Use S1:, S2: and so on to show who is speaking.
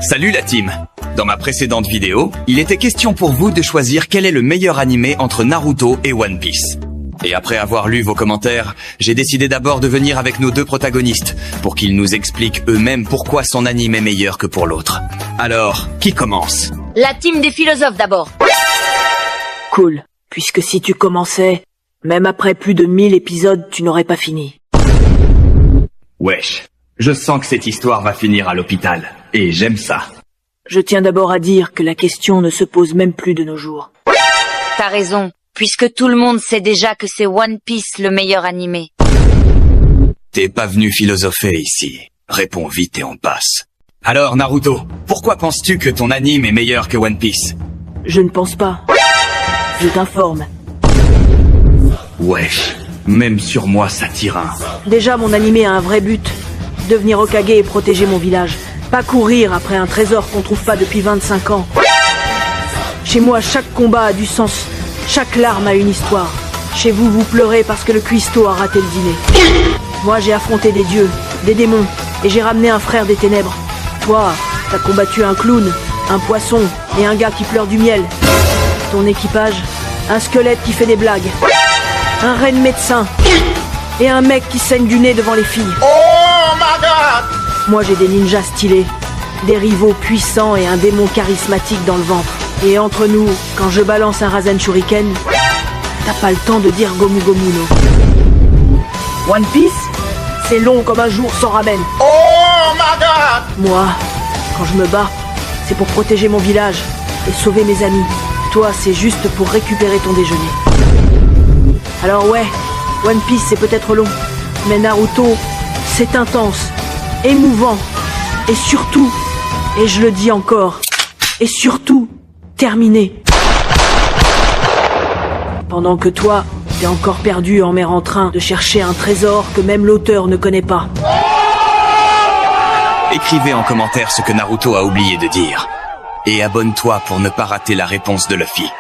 S1: Salut la team! Dans ma précédente vidéo, il était question pour vous de choisir quel est le meilleur animé entre Naruto et One Piece. Et après avoir lu vos commentaires, j'ai décidé d'abord de venir avec nos deux protagonistes, pour qu'ils nous expliquent eux-mêmes pourquoi son anime est meilleur que pour l'autre. Alors, qui commence?
S2: La team des philosophes d'abord.
S3: Cool, puisque si tu commençais, même après plus de 1000 épisodes, tu n'aurais pas fini.
S1: Wesh, je sens que cette histoire va finir à l'hôpital, et j'aime ça.
S3: Je tiens d'abord à dire que la question ne se pose même plus de nos jours.
S2: T'as raison, puisque tout le monde sait déjà que c'est One Piece le meilleur animé.
S1: T'es pas venu philosopher ici. Réponds vite et on passe. Alors Naruto, pourquoi penses-tu que ton anime est meilleur que One Piece?
S3: Je ne pense pas. Je t'informe.
S1: Wesh, même sur moi ça tire un.
S3: Déjà, mon animé a un vrai but. Devenir Hokage et protéger mon village. Pas courir après un trésor qu'on trouve pas depuis 25 ans. Chez moi, chaque combat a du sens. Chaque larme a une histoire. Chez vous, vous pleurez parce que le cuistot a raté le dîner. Moi, j'ai affronté des dieux, des démons, et j'ai ramené un frère des ténèbres. Toi, t'as combattu un clown, un poisson et un gars qui pleure du miel. Ton équipage, un squelette qui fait des blagues, un reine médecin et un mec qui saigne du nez devant les filles.
S4: Oh my god!
S3: Moi, j'ai des ninjas stylés, des rivaux puissants et un démon charismatique dans le ventre. Et entre nous, quand je balance un Rasen Shuriken, t'as pas le temps de dire Gomu Gomu no. One Piece, c'est long comme un jour sans ramen.
S4: Oh my god!
S3: Moi, quand je me bats, c'est pour protéger mon village et sauver mes amis. Toi, c'est juste pour récupérer ton déjeuner. Alors ouais, One Piece c'est peut-être long, mais Naruto, c'est intense, émouvant, et surtout, et je le dis encore, et surtout, terminé. Pendant que toi, t'es encore perdu en mer en train de chercher un trésor que même l'auteur ne connaît pas.
S1: Écrivez en commentaire ce que Naruto a oublié de dire. Et abonne-toi pour ne pas rater la réponse de Luffy.